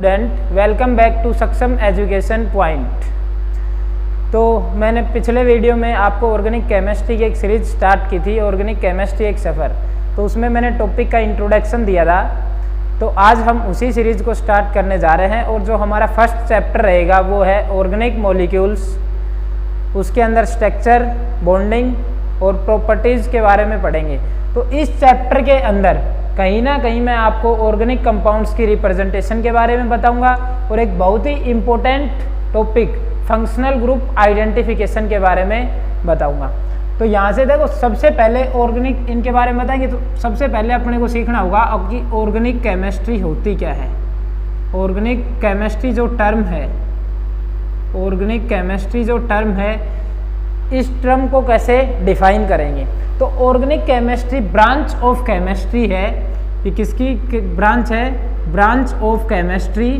Student, welcome back to सक्षम education point. तो मैंने पिछले वीडियो में आपको ऑर्गेनिक केमिस्ट्री की एक सीरीज स्टार्ट की थी, ऑर्गेनिक केमिस्ट्री एक सफ़र। तो उसमें मैंने टॉपिक का इंट्रोडक्शन दिया था। तो आज हम उसी सीरीज को स्टार्ट करने जा रहे हैं और जो हमारा फर्स्ट चैप्टर रहेगा वो है ऑर्गेनिक मॉलिक्यूल्स। उसके अंदर स्ट्रक्चर, बॉन्डिंग और प्रॉपर्टीज़ के बारे में पढ़ेंगे। तो इस चैप्टर के अंदर कहीं ना कहीं मैं आपको ऑर्गेनिक कंपाउंड्स की रिप्रेजेंटेशन के बारे में बताऊंगा और एक बहुत ही important topic functional group identification के बारे में बताऊंगा। तो यहाँ से देखो, सबसे पहले ऑर्गेनिक इनके बारे में बताएंगे। तो सबसे पहले अपने को सीखना होगा अब कि ऑर्गेनिक केमिस्ट्री होती क्या है। ऑर्गेनिक केमिस्ट्री जो टर्म है, ऑर्गेनिक केमिस्ट्री जो टर्म है, इस टर्म को कैसे डिफाइन करेंगे। तो organic chemistry branch of chemistry है। ये किसकी ब्रांच है? Branch of chemistry.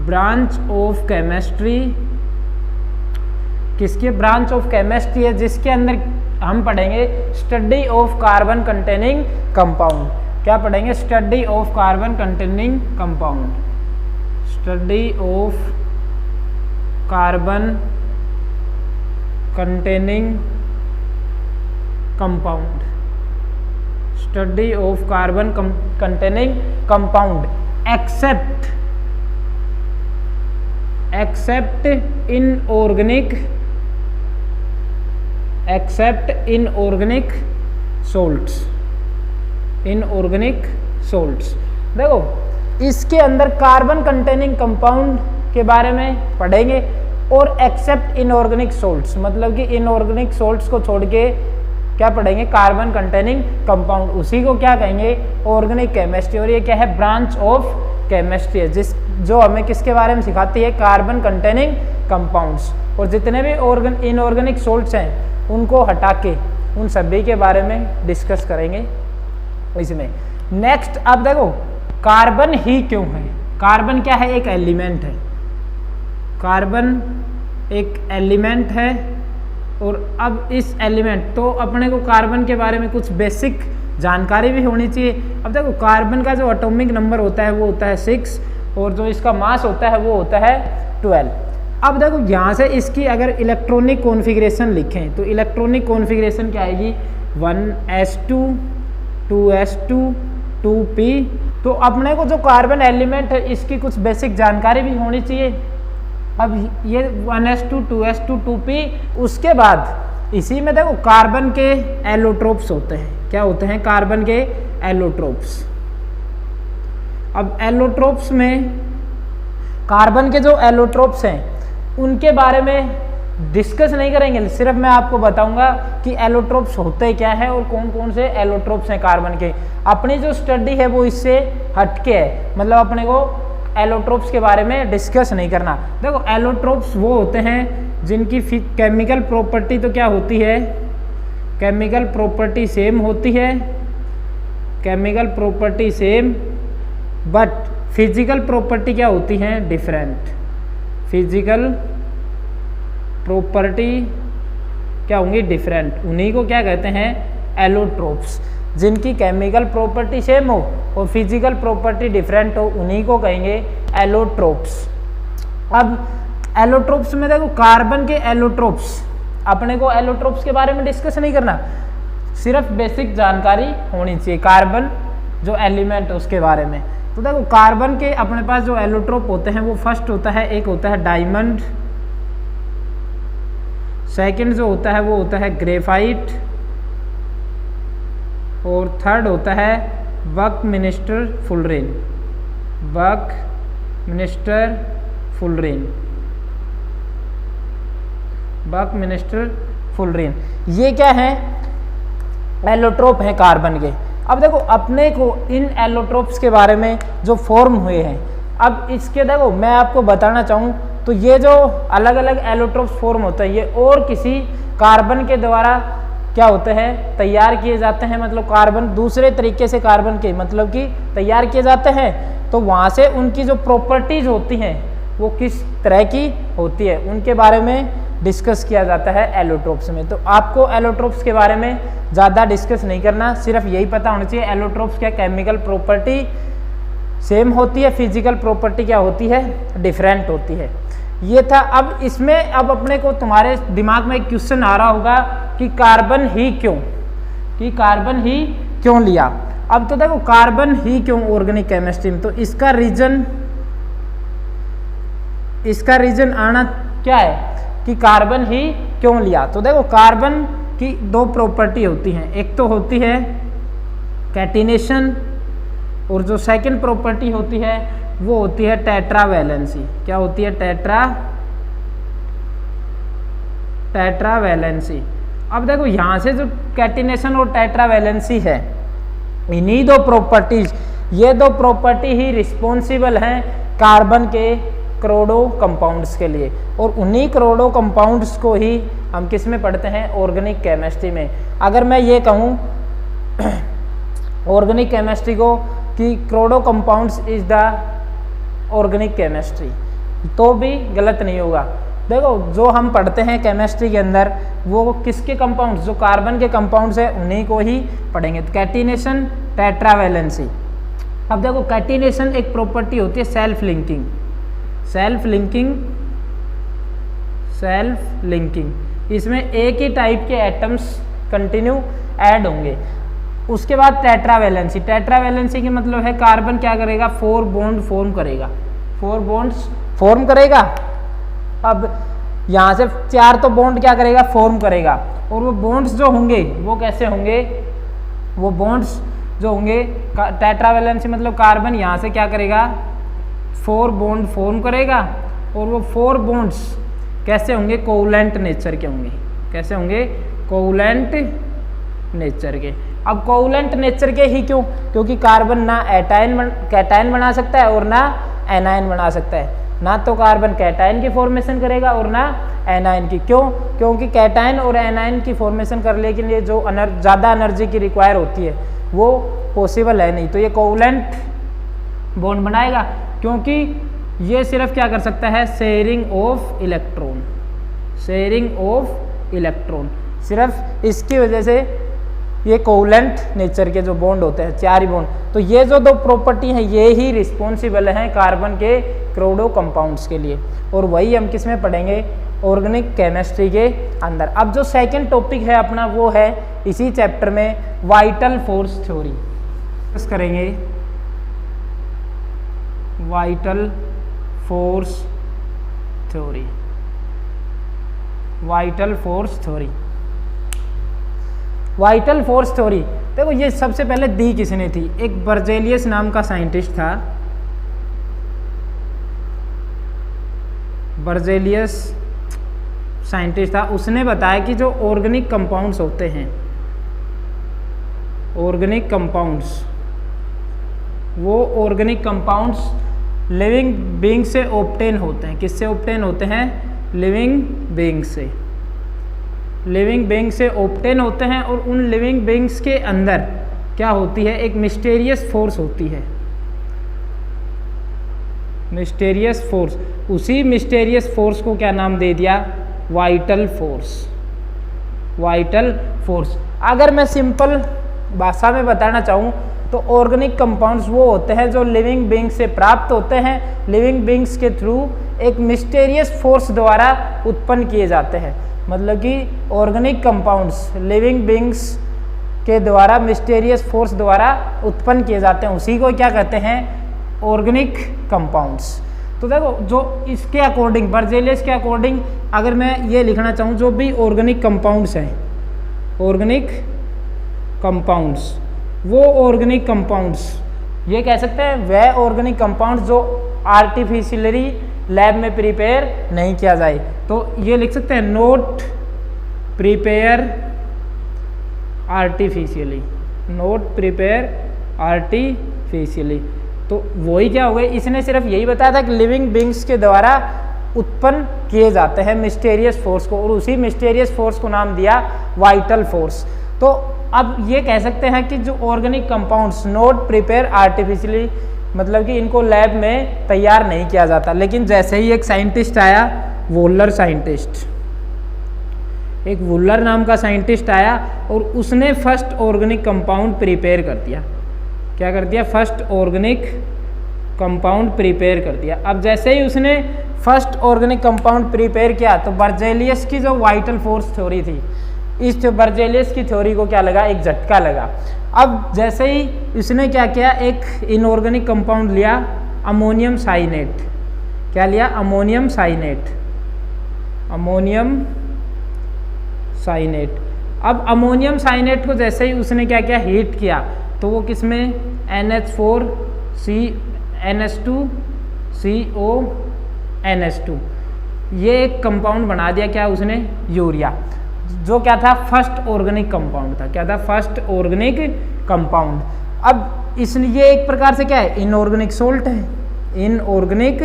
Branch of chemistry किसकी ब्रांच ऑफ केमिस्ट्री है? जिसके अंदर हम पढ़ेंगे study of carbon containing compound. क्या पढ़ेंगे? Study of carbon containing compound. Study of carbon containing compound. Study of carbon containing compound except inorganic salts. Inorganic salts देखो, इसके अंदर कार्बन कंटेनिंग कंपाउंड के बारे में पढ़ेंगे और एक्सेप्ट इनऑर्गेनिक सोल्ट्स, मतलब कि इनऑर्गेनिक सोल्ट्स को छोड़ के क्या पढ़ेंगे? Carbon containing compound. उसी को क्या कहेंगे? Organic chemistry. और ये क्या है? ब्रांच ऑफ केमिस्ट्री है, जो हमें किसके बारे में सिखाती है? Carbon containing compounds. और जितने भी इनऑर्गेनिक सोल्ट्स हैं उनको हटा के उन सभी के बारे में डिस्कस करेंगे इसमें। नेक्स्ट, अब देखो कार्बन ही क्यों है? कार्बन क्या है? एक एलिमेंट है। कार्बन एक एलिमेंट है और अब इस एलिमेंट, तो अपने को कार्बन के बारे में कुछ बेसिक जानकारी भी होनी चाहिए। अब देखो, कार्बन का जो एटॉमिक नंबर होता है वो होता है 6 और जो इसका मास होता है वो होता है 12। अब देखो, यहाँ से इसकी अगर इलेक्ट्रॉनिक कॉन्फ़िगरेशन लिखें तो इलेक्ट्रॉनिक कॉन्फ़िगरेशन क्या आएगी? 1s2 2s2 2p। तो अपने को जो कार्बन एलिमेंट है इसकी कुछ बेसिक जानकारी भी होनी चाहिए। अब ये 1s2 2s2 2p, उसके बाद इसी में देखो कार्बन के एलोट्रोप्स होते हैं। क्या होते हैं? कार्बन के एलोट्रोप्स। अब एलोट्रोप्स में कार्बन के जो एलोट्रोप्स हैं उनके बारे में डिस्कस नहीं करेंगे, सिर्फ मैं आपको बताऊंगा कि एलोट्रोप्स होते क्या है और कौन कौन से एलोट्रोप्स हैं कार्बन के। अपनी जो स्टडी है वो इससे हटके है, मतलब अपने को एलोट्रोप्स के बारे में डिस्कस नहीं करना। देखो, एलोट्रोप्स वो होते हैं जिनकी केमिकल प्रॉपर्टी तो क्या होती है? केमिकल प्रॉपर्टी सेम होती है, chemical property same, but physical property क्या होती है? डिफरेंट। फिजिकल प्रॉपर्टी क्या होंगी? डिफरेंट। उन्हीं को क्या कहते हैं? एलोट्रोप्स। जिनकी केमिकल प्रॉपर्टी सेम हो और फिजिकल प्रॉपर्टी डिफरेंट हो उन्हीं को कहेंगे एलोट्रोप्स। अब एलोट्रोप्स में देखो, कार्बन के एलोट्रोप्स, अपने को एलोट्रोप्स के बारे में डिस्कस नहीं करना, सिर्फ बेसिक जानकारी होनी चाहिए कार्बन जो एलिमेंट है उसके बारे में। तो देखो, कार्बन के अपने पास जो एलोट्रोप होते हैं वो फर्स्ट होता है, एक होता है डायमंड, सेकंड जो होता है वो होता है ग्रेफाइट और थर्ड होता है बकमिंस्टर फुलरेन। बकमिंस्टर फुलरेन। बकमिंस्टर फुलरेन, ये क्या है? एलोट्रोप हैं कार्बन के। अब देखो, अपने को इन एलोट्रोप्स के बारे में जो फॉर्म हुए हैं, अब इसके देखो मैं आपको बताना चाहूँ तो ये जो अलग अलग एलोट्रोप्स फॉर्म होते हैं ये और किसी कार्बन के द्वारा क्या होते हैं? तैयार किए जाते हैं। मतलब कार्बन दूसरे तरीके से कार्बन के मतलब कि तैयार किए जाते हैं। तो वहाँ से उनकी जो प्रॉपर्टीज होती हैं वो किस तरह की होती है उनके बारे में डिस्कस किया जाता है एलोट्रोप्स में। तो आपको एलोट्रोप्स के बारे में ज़्यादा डिस्कस नहीं करना, सिर्फ यही पता होना चाहिए एलोट्रोप्स क्या केमिकल प्रॉपर्टी सेम होती है, फिजिकल प्रॉपर्टी क्या होती है, डिफरेंट होती है। ये था। अब इसमें अब अपने को तुम्हारे दिमाग में एक क्वेश्चन आ रहा होगा कि कार्बन ही क्यों, कि कार्बन ही क्यों लिया। अब तो देखो कार्बन ही क्यों ऑर्गेनिक केमिस्ट्री में, तो इसका रीजन आना क्या है कि कार्बन ही क्यों लिया। तो देखो कार्बन की दो प्रॉपर्टी होती हैं, एक तो होती है कैटिनेशन और जो सेकंड प्रॉपर्टी होती है वो होती है टेट्रावैलेंसी। क्या होती है, टेट्रावैलेंसी। अब देखो यहाँ से जो कैटिनेशन और टेट्रावैलेंसी है, इन्हीं दो प्रॉपर्टीज, ये दो प्रॉपर्टी ही रिस्पॉन्सिबल हैं कार्बन के करोड़ों कंपाउंड्स के लिए, और उन्हीं करोड़ों कंपाउंड्स को ही हम किस में पढ़ते हैं, ऑर्गेनिक केमिस्ट्री में। अगर मैं ये कहूँ ऑर्गेनिक केमिस्ट्री को कि करोड़ों compounds is the organic chemistry, तो भी गलत नहीं होगा। देखो जो हम पढ़ते हैं केमिस्ट्री के अंदर वो किसके कंपाउंड्स, जो कार्बन के कंपाउंड्स है उन्हीं को ही पढ़ेंगे। तो कैटिनेशन, टेट्रावैलेंसी। अब देखो कैटिनेशन एक प्रॉपर्टी होती है सेल्फ लिंकिंग, सेल्फ लिंकिंग। इसमें एक ही टाइप के एटम्स कंटिन्यू ऐड होंगे। उसके बाद टेट्रावैलेंसी, टेट्रावैलेंसी के मतलब है कार्बन क्या करेगा, 4 बॉन्ड फॉर्म करेगा, 4 बॉन्ड्स फॉर्म करेगा। अब यहाँ से 4 तो बॉन्ड क्या करेगा, फॉर्म करेगा, और वो बॉन्ड्स जो होंगे वो कैसे होंगे, वो बॉन्ड्स जो होंगे, टेट्रावैलेंसी मतलब कार्बन यहाँ से क्या करेगा, 4 बॉन्ड फॉर्म करेगा, और वो 4 बॉन्ड्स कैसे होंगे, कोवलेंट नेचर के होंगे। कैसे होंगे, कोवलेंट नेचर के। अब कोवलेंट नेचर के ही क्यों, क्योंकि कार्बन ना कैटायन बना सकता है और ना एनायन बना सकता है। ना तो कार्बन कैटायन की फॉर्मेशन करेगा और ना एनायन की। क्यों, क्योंकि कैटायन और एनायन की फॉर्मेशन करने के लिए जो ज़्यादा एनर्जी की रिक्वायर होती है वो पॉसिबल है नहीं। तो ये कोवलेंट बॉन्ड बनाएगा, क्योंकि ये सिर्फ क्या कर सकता है, sharing of electron, sharing of electron. सिर्फ इसकी वजह से ये कोवलेंट नेचर के जो बॉन्ड होते हैं, 4 ही बॉन्ड, तो ये जो 2 प्रॉपर्टी हैं ये ही रिस्पॉन्सिबल हैं कार्बन के करोड़ों कंपाउंड्स के लिए, और वही हम किस में पढ़ेंगे, ऑर्गेनिक केमिस्ट्री के अंदर। अब जो सेकंड टॉपिक है अपना वो है इसी चैप्टर में वाइटल फोर्स थ्योरी। डिस्कस करेंगे vital force theory, vital force theory. Vital force theory देखो ये सबसे पहले दी किसने थी, एक बर्जेलियस नाम का साइंटिस्ट था, बर्जेलियस साइंटिस्ट था। उसने बताया कि जो ऑर्गेनिक कंपाउंड्स होते हैं, ऑर्गेनिक कंपाउंड्स, वो ऑर्गेनिक कंपाउंड्स लिविंग बीइंग से ऑब्टेन होते हैं। किससे ऑब्टेन होते हैं, लिविंग बीइंग से, लिविंग बीइंग से ऑब्टेन होते हैं। और उन लिविंग बीइंग्स के अंदर क्या होती है, एक मिस्टीरियस फोर्स होती है, मिस्टीरियस फोर्स। उसी मिस्टीरियस फोर्स को क्या नाम दे दिया, वाइटल फोर्स, वाइटल फोर्स। अगर मैं सिंपल भाषा में बताना चाहूँ तो ऑर्गेनिक कंपाउंड्स वो होते हैं जो लिविंग बीइंग्स से प्राप्त होते हैं, लिविंग बीइंग्स के थ्रू एक मिस्टीरियस फोर्स द्वारा उत्पन्न किए जाते हैं। मतलब कि ऑर्गेनिक कंपाउंड्स लिविंग बीइंग्स के द्वारा मिस्टीरियस फोर्स द्वारा उत्पन्न किए जाते हैं, उसी को क्या कहते हैं, ऑर्गेनिक कंपाउंड्स। तो देखो जो इसके अकॉर्डिंग, बर्जेलियस के अकॉर्डिंग अगर मैं ये लिखना चाहूँ, जो भी ऑर्गेनिक कंपाउंड्स हैं, ऑर्गेनिक कंपाउंड्स, वो ऑर्गेनिक कंपाउंड्स ये कह सकते हैं वह ऑर्गेनिक कंपाउंड्स जो आर्टिफिशियली लैब में प्रिपेयर नहीं किया जाए। तो ये लिख सकते हैं note prepare artificially, note prepare artificially. तो वही क्या हो गए, इसने सिर्फ यही बताया था कि लिविंग बीइंग्स के द्वारा उत्पन्न किए जाते हैं मिस्टीरियस फोर्स को, और उसी मिस्टीरियस फोर्स को नाम दिया वाइटल फोर्स। तो अब ये कह सकते हैं कि जो organic compounds not prepare artificially, मतलब कि इनको लैब में तैयार नहीं किया जाता। लेकिन जैसे ही एक साइंटिस्ट आया, वोलर साइंटिस्ट, एक वोलर नाम का साइंटिस्ट आया और उसने फर्स्ट ऑर्गेनिक कंपाउंड प्रिपेयर कर दिया। क्या कर दिया, फर्स्ट ऑर्गेनिक कंपाउंड प्रिपेयर कर दिया। अब जैसे ही उसने फर्स्ट ऑर्गेनिक कंपाउंड प्रिपेयर किया तो बर्जेलियस की जो वाइटल फोर्स थ्योरी थी, इस बर्जेलियस की थ्योरी को क्या लगा, एक झटका लगा। अब जैसे ही इसने क्या किया, एक इनऑर्गेनिक कंपाउंड लिया, अमोनियम साइनेट। क्या लिया, अमोनियम साइनेट, अमोनियम साइनेट। अब अमोनियम साइनेट को जैसे ही उसने क्या किया, हीट किया, तो वो किसमें NH4CNS2CO ये एक कंपाउंड बना दिया। क्या उसने, यूरिया, जो क्या था, फर्स्ट ऑर्गेनिक कंपाउंड था। क्या था, फर्स्ट ऑर्गेनिक कंपाउंड। अब इसने ये एक प्रकार से क्या है, इनऑर्गेनिक सोल्ट है, इनऑर्गेनिक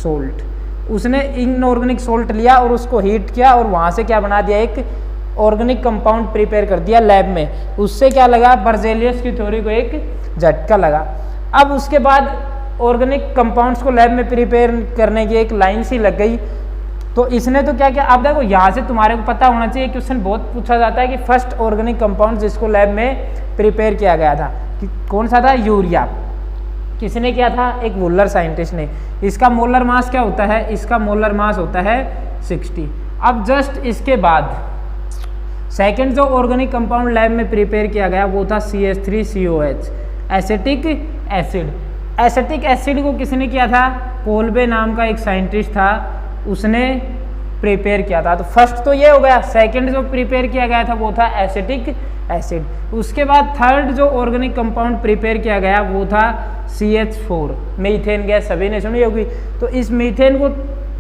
सोल्ट। उसने इनऑर्गेनिक सोल्ट लिया और उसको हीट किया और वहाँ से क्या बना दिया, एक ऑर्गेनिक कंपाउंड प्रिपेयर कर दिया लैब में। उससे क्या लगा, बर्जेलियस की थ्योरी को एक झटका लगा। अब उसके बाद ऑर्गेनिक कंपाउंड्स को लैब में प्रिपेयर करने की एक लाइन सी लग गई। तो इसने तो क्या किया, अब देखो यहाँ से तुम्हारे को पता होना चाहिए, क्वेश्चन बहुत पूछा जाता है कि फर्स्ट ऑर्गेनिक कंपाउंड जिसको लैब में प्रिपेयर किया गया था कि कौन सा था, यूरिया। किसने किया था, एक वुलर साइंटिस्ट ने। इसका मोलर मास क्या होता है, इसका मोलर मास होता है 60। अब जस्ट इसके बाद सेकेंड जो ऑर्गेनिक कंपाउंड लैब में प्रिपेयर किया गया वो था CH3COH, acetic acid. Acetic acid को किसने किया था, कोल्बे नाम का एक साइंटिस्ट था, उसने प्रिपेयर किया था। तो फर्स्ट तो ये हो गया। सेकंड जो प्रिपेयर किया गया था वो था एसिटिक एसिड। उसके बाद थर्ड जो ऑर्गेनिक कंपाउंड प्रिपेयर किया गया वो था CH4, मीथेन गैस, सभी ने सुनी होगी। तो इस मीथेन को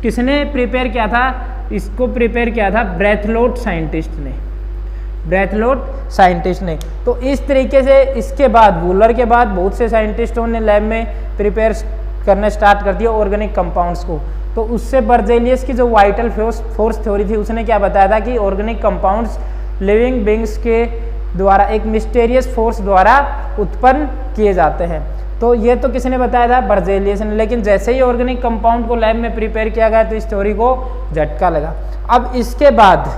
किसने प्रिपेयर किया था, इसको प्रिपेयर किया था ब्रेथलोट साइंटिस्ट ने, ब्रेथलोट साइंटिस्ट ने। तो इस तरीके से इसके बाद वूलर के बाद बहुत से साइंटिस्टों ने लैब में प्रिपेयर करने स्टार्ट कर दिया ऑर्गेनिक कंपाउंड्स को। तो उससे बर्जेलियस की जो वाइटल फोर्स थ्योरी थी उसने क्या बताया था कि ऑर्गेनिक कंपाउंड्स लिविंग बींग्स के द्वारा एक मिस्टीरियस फोर्स द्वारा उत्पन्न किए जाते हैं। तो ये तो किसने बताया था, बर्जेलियस ने। लेकिन जैसे ही ऑर्गेनिक कंपाउंड को लैब में प्रिपेयर किया गया तो इस थ्योरी को झटका लगा। अब इसके बाद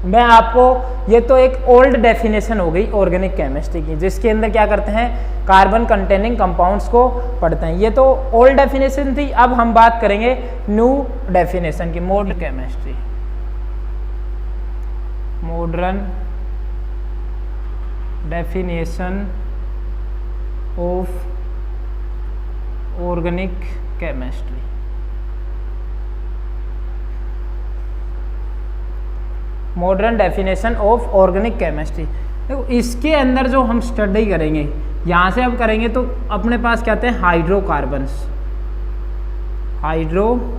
मैं आपको, ये तो एक ओल्ड डेफिनेशन हो गई ऑर्गेनिक केमिस्ट्री की, जिसके अंदर क्या करते हैं, कार्बन कंटेनिंग कंपाउंड्स को पढ़ते हैं। ये तो ओल्ड डेफिनेशन थी। अब हम बात करेंगे न्यू डेफिनेशन की, modern chemistry, modern definition of organic chemistry. Modern definition of organic chemistry. देखो इसके अंदर जो हम स्टडी करेंगे, यहाँ से अब करेंगे तो अपने पास क्या आते हैं, हाइड्रोकार्बन्स, हाइड्रोकार्बन।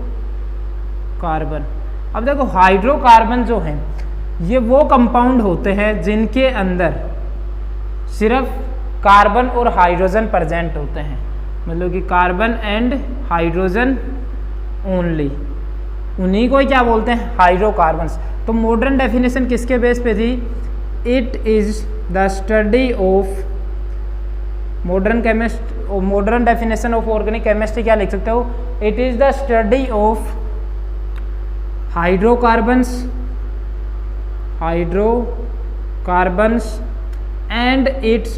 अब देखो हाइड्रोकार्बन जो हैं ये वो कंपाउंड होते हैं जिनके अंदर सिर्फ कार्बन और हाइड्रोजन प्रेजेंट होते हैं, मतलब कि कार्बन एंड हाइड्रोजन ओनली, उन्हीं को क्या बोलते हैं, हाइड्रोकार्बन्स। तो मॉडर्न डेफिनेशन किसके बेस पे थी, it is the study of modern definition of organic chemistry क्या लिख सकते हो, it is the study of hydrocarbons and its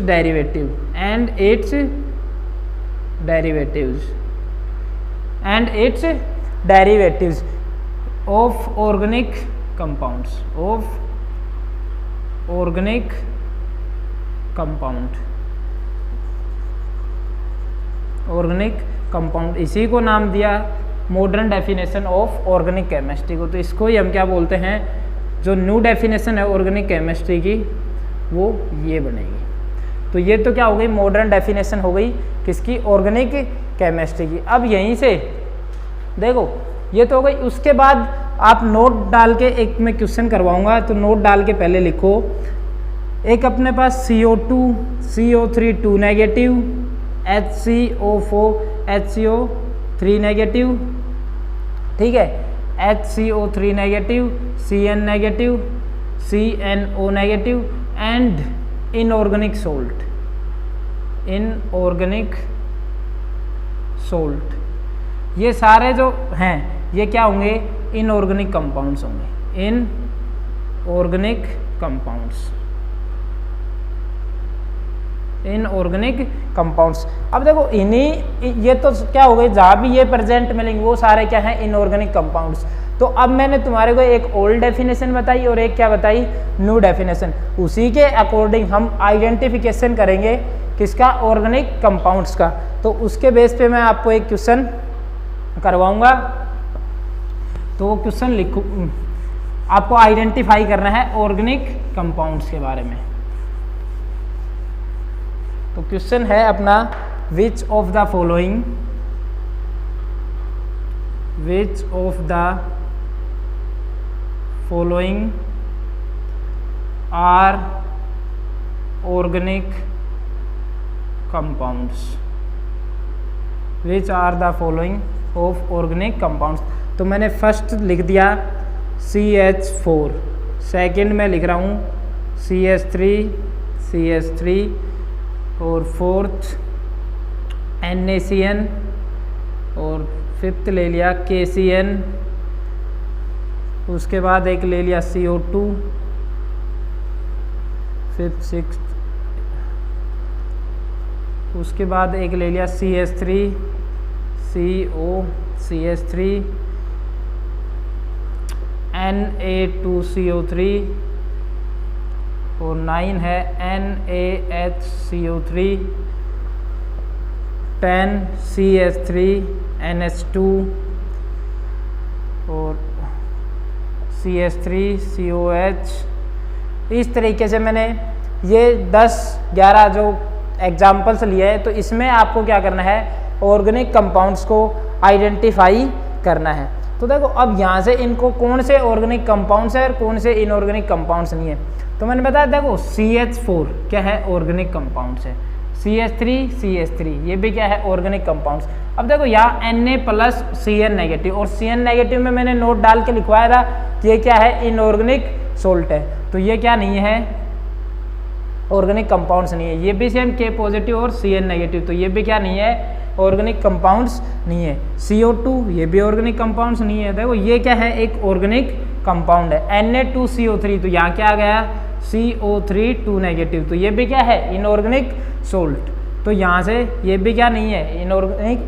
derivatives of organic compounds, इसी को नाम दिया modern definition of organic chemistry को। तो इसको ही हम क्या बोलते हैं, जो न्यू डेफिनेशन है ऑर्गेनिक केमिस्ट्री की वो ये बनेगी। तो ये तो क्या हो गई, मॉडर्न डेफिनेशन हो गई किसकी, ऑर्गेनिक केमिस्ट्री की। अब यहीं से देखो ये तो हो गई। उसके बाद आप नोट डाल के, एक मैं क्वेश्चन करवाऊंगा तो नोट डाल के पहले लिखो, एक अपने पास CO2 CO3 2 negative, HCO4 HCO3 negative, ठीक है, HCO3 negative, Cn negative, CNO negative and inorganic salt, ये सारे जो हैं ये क्या होंगे, इनऑर्गेनिक कंपाउंड्स होंगे, इनऑर्गेनिक कंपाउंड्स। Inorganic compounds. अब देखो इन्हीं, ये तो क्या हो गई, जहाँ भी ये प्रेजेंट मिलेंगे वो सारे क्या हैं, इनऑर्गेनिक कंपाउंड्स। तो अब मैंने तुम्हारे को एक ओल्ड डेफिनेशन बताई और एक क्या बताई, न्यू डेफिनेशन। उसी के अकॉर्डिंग हम आइडेंटिफिकेशन करेंगे किसका, ऑर्गेनिक कंपाउंड्स का। तो उसके बेस पे मैं आपको एक क्वेश्चन करवाऊंगा। तो वो क्वेश्चन लिखो, आपको आइडेंटिफाई करना है ऑर्गेनिक कंपाउंड्स के बारे में। तो क्वेश्चन है अपना, which of the following are organic compounds, which are the following of organic compounds. तो मैंने फर्स्ट लिख दिया CH4, सेकेंड में लिख रहा हूँ CH3 और फोर्थ NaCN और फिफ्थ ले लिया KCN, उसके बाद एक ले लिया CO2, फिफ्थ सिक्स्थ, उसके बाद एक ले लिया CH3 Na2CO3 और 9 है NaHCO3, 10 CH3NH2 और CH3COH। इस तरीके से मैंने ये 10-11 जो एग्जाम्पल्स लिए हैं। तो इसमें आपको क्या करना है, ऑर्गेनिक कंपाउंड्स को आइडेंटिफाई करना है। तो देखो अब यहाँ से इनको कौन से ऑर्गेनिक कंपाउंड्स है और कौन से इनऑर्गेनिक कंपाउंड्स नहीं है। तो मैंने बताया देखो CH4 क्या है, ऑर्गेनिक कंपाउंड्स है। CH3 ये भी क्या है, ऑर्गेनिक कंपाउंड्स। अब देखो यहाँ Na+CN- और CN- में मैंने नोट डाल के लिखवाया था कि ये क्या है, इनऑर्गेनिक सोल्ट है। तो ये क्या नहीं है, ऑर्गेनिक कंपाउंड्स नहीं है। ये भी सेम K पॉजिटिव और CN-, तो ये भी क्या नहीं है, ऑर्गेनिक कंपाउंड्स नहीं है। CO2 ये भी ऑर्गेनिक कंपाउंड्स नहीं है। देखो ये क्या है, एक ऑर्गेनिक कंपाउंड है। Na2CO3 तो यहाँ क्या आ गया, CO3 2-, तो ये भी क्या है, इनऑर्गेनिक सोल्ट। तो यहाँ से ये भी क्या नहीं है, इनऑर्गेनिक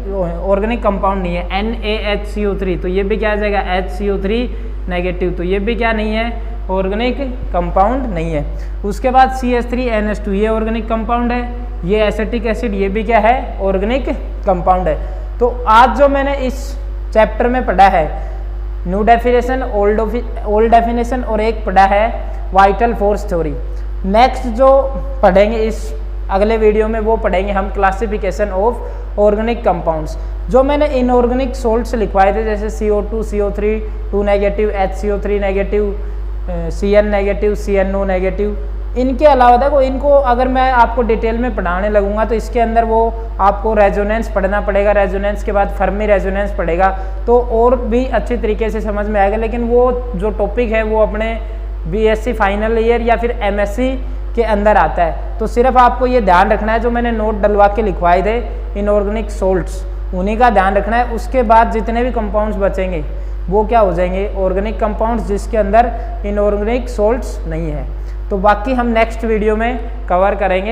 ऑर्गेनिक कंपाउंड नहीं है। NaHCO3 तो ये भी क्या आ जाएगा, HCO3-, तो ये भी क्या नहीं है, ऑर्गेनिक कंपाउंड नहीं है। उसके बाद CH3NH2 ये ऑर्गेनिक कंपाउंड है। ये एसिटिक एसिड ये भी क्या है, ऑर्गेनिक कंपाउंड है। तो आज जो मैंने इस चैप्टर में पढ़ा है, न्यू डेफिनेशन, ओल्ड डेफिनेशन और एक पढ़ा है वाइटल फोर्स थ्योरी। नेक्स्ट जो पढ़ेंगे इस अगले वीडियो में वो पढ़ेंगे हम क्लासिफिकेशन ऑफ ऑर्गेनिक कंपाउंड्स। जो मैंने इनऑर्गेनिक सोल्ट्स लिखवाए थे जैसे CO2 CO3 2-, HCO3-, CN-, CNO-, इनके अलावा देखो इनको अगर मैं आपको डिटेल में पढ़ाने लगूंगा तो इसके अंदर वो आपको रेजोनेंस पढ़ना पड़ेगा, रेजोनेंस के बाद फर्मी रेजोनेंस पढ़ेगा, तो और भी अच्छी तरीके से समझ में आएगा। लेकिन वो जो टॉपिक है वो अपने BSc फाइनल ईयर या फिर MSc के अंदर आता है। तो सिर्फ आपको ये ध्यान रखना है, जो मैंने नोट डलवा के लिखवाए थे इनऑर्गेनिक सोल्ट्स, उन्हीं का ध्यान रखना है। उसके बाद जितने भी कंपाउंड्स बचेंगे वो क्या हो जाएंगे, ऑर्गेनिक कंपाउंड्स जिसके अंदर इनऑर्गेनिक सोल्ट्स नहीं है। तो बाकी हम नेक्स्ट वीडियो में कवर करेंगे।